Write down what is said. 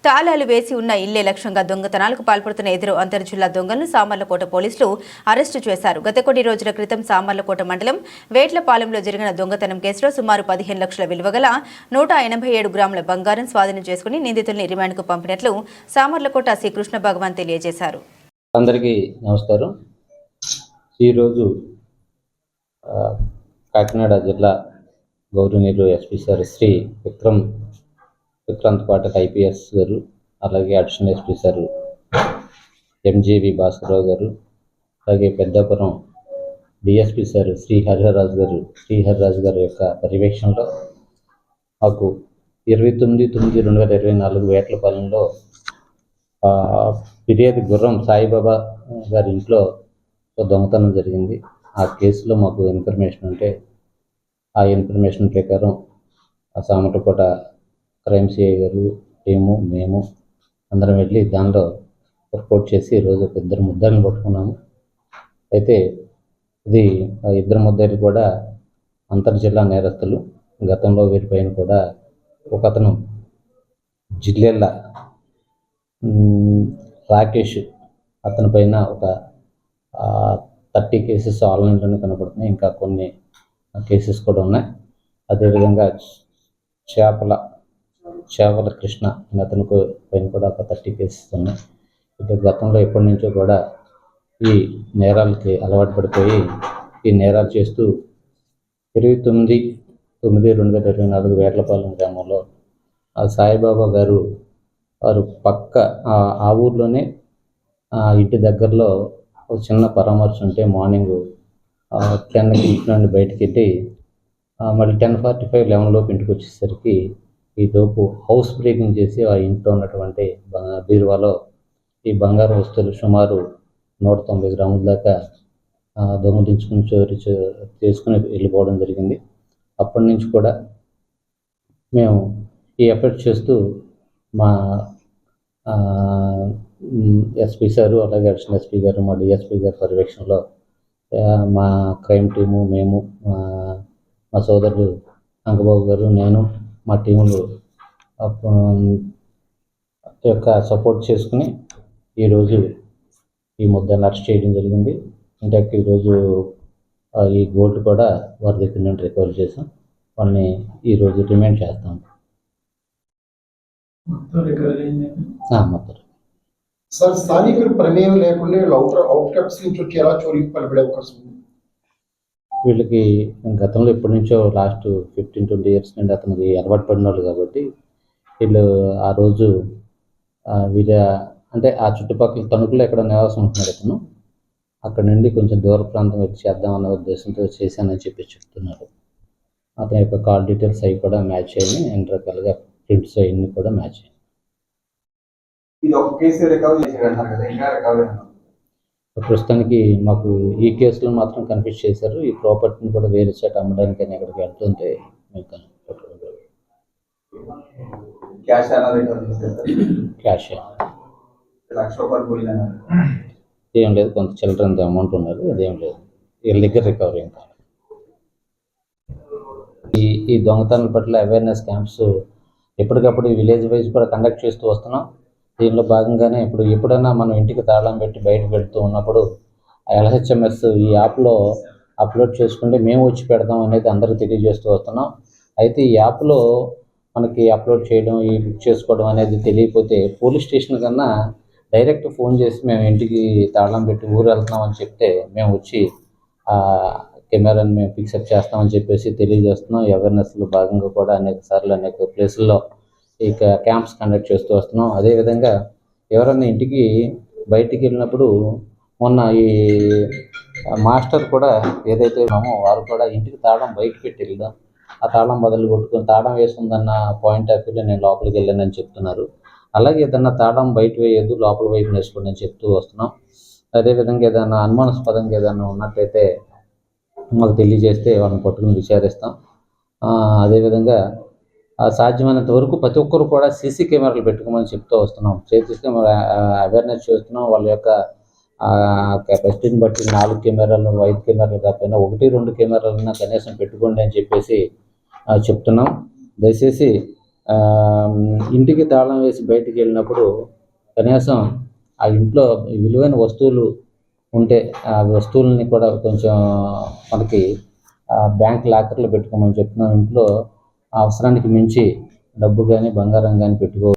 తాళాలు వేసి ఉన్న ఇల్లే లక్ష్యంగా దొంగతనాలకు పాల్పడుతున్న ఎదురు అంతర్జిల్లా దొంగలను సామర్లకోట పోలీసులు అరెస్టు చేశారు. గత కొన్ని రోజుల క్రితం సామర్లకోట మండలం వేట్లపాలెంలో జరిగిన దొంగతనం కేసులో సుమారు 15 లక్షల విలువ గల 187 గ్రాముల బంగారం స్వాధీనం చేసుకుని నిందితుల్ని రిమాండ్కు పంపినట్లు సామర్లకోట సి కృష్ణ భగవాన్ తెలియజేశారు. అందరికీ నమస్కారం. ఈరోజు కాకినాడ జిల్లా గౌరవనీయులు SP sir Shri Vikrant Pathak IPS గారు, అలాగే additional SP sir MJV Bhaskararao గారు, అలాగే పెద్దాపురం డిఎస్పీ సార్ శ్రీ హరిరాజు గారి యొక్క పర్యవేక్షణలో మాకు 29/9/2024 వేట్లపాలెంలో ఫిర్యాదు గుర్రం సాయిబాబా గారి ఇంట్లో దొంగతనం జరిగింది. ఆ కేసులో మాకు ఇన్ఫర్మేషన్ ఉంటే ఆ ఇన్ఫర్మేషన్ ప్రకారం ఆ సామర్లకోట క్రైమ్ సిఐ గారు, మేము అందరం వెళ్ళి దానిలో వర్కౌట్ చేసి ఈరోజు ఒక 2 ముద్దాయిలను పట్టుకున్నాము. అయితే ఇది 2 ముద్దాయిలు కూడా అంతర్జిల్లా నేరస్తులు. గతంలో వీరిపైన కూడా ఒకతను జిల్లెళ్ళ రాకేష్, అతని పైన ఒక 30 కేసెస్ ఆన్లైన్లోనే కనపడుతున్నాయి. ఇంకా కొన్ని కేసెస్ కూడా ఉన్నాయి. అదేవిధంగా చేపల కృష్ణ అతని పైన కూడా ఒక 30 కేసెస్ ఉన్నాయి. ఇప్పుడు గతంలో ఎప్పటి నుంచో కూడా ఈ నేరాలకి అలవాటు పడిపోయి ఈ నేరాలు చేస్తూ 29/9/2024 వేట్లపాలెం గ్రామంలో సాయిబాబా గారు వారు పక్క ఆ ఊర్లోనే ఇంటి దగ్గరలో ఒక చిన్న పరామర్శ ఉంటే మార్నింగ్ 10కి ఇంటి నుండి బయటికి వెళ్ళి మళ్ళీ 10:45, 11 లోపు ఇంటికి వచ్చేసరికి ఈ లోపు హౌస్ బ్రేకింగ్ చేసి ఆ ఇంట్లో ఉన్నటువంటి బీరువాలో ఈ బంగారు వస్తువులు సుమారు 190 గ్రాముల దాకా దొంగిలించుకుని చోరీ చేసుకుని వెళ్ళిపోవడం జరిగింది. అప్పటి నుంచి కూడా మేము ఈ ఎఫర్ట్ చేస్తూ మా ఎస్పీ సారు, అలాగే అడిషనల్ ఎస్పీ గారు, మా డిఎస్పీ గారి పర్యవేక్షణలో మా క్రైమ్ టీము, మేము, మా సోదరుడు అంకబాబు గారు, నేను, మా టీములు యొక్క సపోర్ట్ చేసుకుని ఈరోజు ఈ ముద్దాన్ని అరెస్ట్ చేయడం జరిగింది. ఇంటాక్ట్ ఈరోజు ఈ గోల్డ్ కూడా వారి దగ్గర నుండి రికవర్ చేసాం. వాళ్ళని ఈరోజు రిమైండ్ చేస్తాం. మొత్తం సార్, స్థానికుల ప్రమేయం లేకుండా అవుట్కట్స్ నుంచి వచ్చి ఎలా చోరీకి పాల్పడే అవకాశం ఉంది? వీళ్ళకి గతంలో ఎప్పటి నుంచో లాస్ట్ 15-20 ఇయర్స్ నుండి అతనికి అలవాటు పడిన వాళ్ళు కాబట్టి వీళ్ళు ఆ రోజు వీళ్ళ అంటే ఆ చుట్టుపక్కల తణుకులో ఎక్కడ నివాసం ఉంటున్నాడు అతను. అక్కడ నుండి కొంచెం దూర ప్రాంతం వచ్చి చేద్దామన్న ఉద్దేశంతో చేశానని చెప్పి చెప్తున్నారు. అతని యొక్క కాల్ డీటెయిల్స్ అవి కూడా మ్యాచ్ అయ్యి, అన్ని రకాలుగా ప్రింట్స్ అవన్నీ కూడా మ్యాచ్ అయ్యాయి. ప్రస్తుతానికి మాకు ఈ కేసులో మాత్రం కన్ఫ్యూజ్ చేశారు. ఈ ప్రాపర్టీని కూడా వేరే చోట అమ్మడానికి అని ఎక్కడికి వెళ్తుంటే క్యాష్ ఏం లేదు, కొంత చిల్డ్రన్ అమౌంట్ ఉన్నది, అదేం లేదు, వీళ్ళ దగ్గర రికవరీ ఏం కాదు. ఈ దొంగతనాల పట్ల అవేర్నెస్ క్యాంప్స్ ఎప్పటికప్పుడు విలేజ్ వైజ్ కూడా కండక్ట్ చేస్తూ వస్తున్నాం. దీనిలో భాగంగానే ఎప్పుడైనా మనం ఇంటికి తాళం పెట్టి బయటకు వెళ్తూ ఉన్నప్పుడు LHMS ఈ యాప్లో అప్లోడ్ చేసుకుంటే మేము వచ్చి పెడతాం అనేది అందరికీ తెలియజేస్తూ వస్తున్నాం. అయితే ఈ యాప్లో మనకి అప్లోడ్ చేయడం, ఈ బుక్ చేసుకోవడం అనేది తెలియకపోతే పోలీస్ స్టేషన్ కన్నా డైరెక్ట్ ఫోన్ చేసి మేము ఇంటికి తాళం పెట్టి ఊరు వెళ్తున్నామని చెప్తే మేము వచ్చి కెమెరాని మేము ఫిక్సప్ చేస్తామని చెప్పేసి తెలియజేస్తున్నాం. అవేర్నెస్లో భాగంగా కూడా అనేక ప్లేసుల్లో ఈ క్యాంప్స్ కండక్ట్ చేస్తూ వస్తున్నాం. అదేవిధంగా ఎవరన్నా ఇంటికి బయటికి వెళ్ళినప్పుడు మొన్న ఈ మాస్టర్ కూడా ఏదైతే ఉన్నామో వారు కూడా ఇంటికి తాళం బయట పెట్టి వెళ్దాం, ఆ తాళం బదులు కొట్టుకుని తాళం వేస్తుందన్న పాయింట్ ఆఫ్ వ్యూలో నేను లోపలికి వెళ్ళానని చెప్తున్నారు. అలాగే ఏదన్నా తాళం బయట వేయద్దు, లోపల వైపు వేసుకోండి అని చెప్తూ వస్తున్నాం. అదేవిధంగా ఏదైనా అనుమానాస్పదంగా ఏదైనా ఉన్నట్లయితే మాకు తెలియజేస్తే వాళ్ళని పట్టుకుని విచారిస్తాం. అదేవిధంగా సాధ్యమైనంత వరకు ప్రతి ఒక్కరు కూడా సీసీ కెమెరాలు పెట్టుకోమని చెప్తూ వస్తున్నాం. సీసీ కెమెరా అవేర్నెస్ చేస్తున్నాం. వాళ్ళ యొక్క కెపాసిటీని బట్టి 4 కెమెరాలు, 5 కెమెరాలు కాకపోయినా 1-2 కెమెరాలన్నా కనీసం పెట్టుకోండి అని చెప్పేసి చెప్తున్నాం. దయచేసి ఆ, ఇంటికి తాళం వేసి బయటికి వెళ్ళినప్పుడు కనీసం ఆ ఇంట్లో విలువైన వస్తువులు ఉంటే ఆ వస్తువులని కూడా కొంచెం మనకి బ్యాంక్ లాకర్లో పెట్టుకోమని చెప్తున్నాను. ఇంట్లో అవసరానికి మించి డబ్బు కానీ బంగారం కానీ పెట్టుకో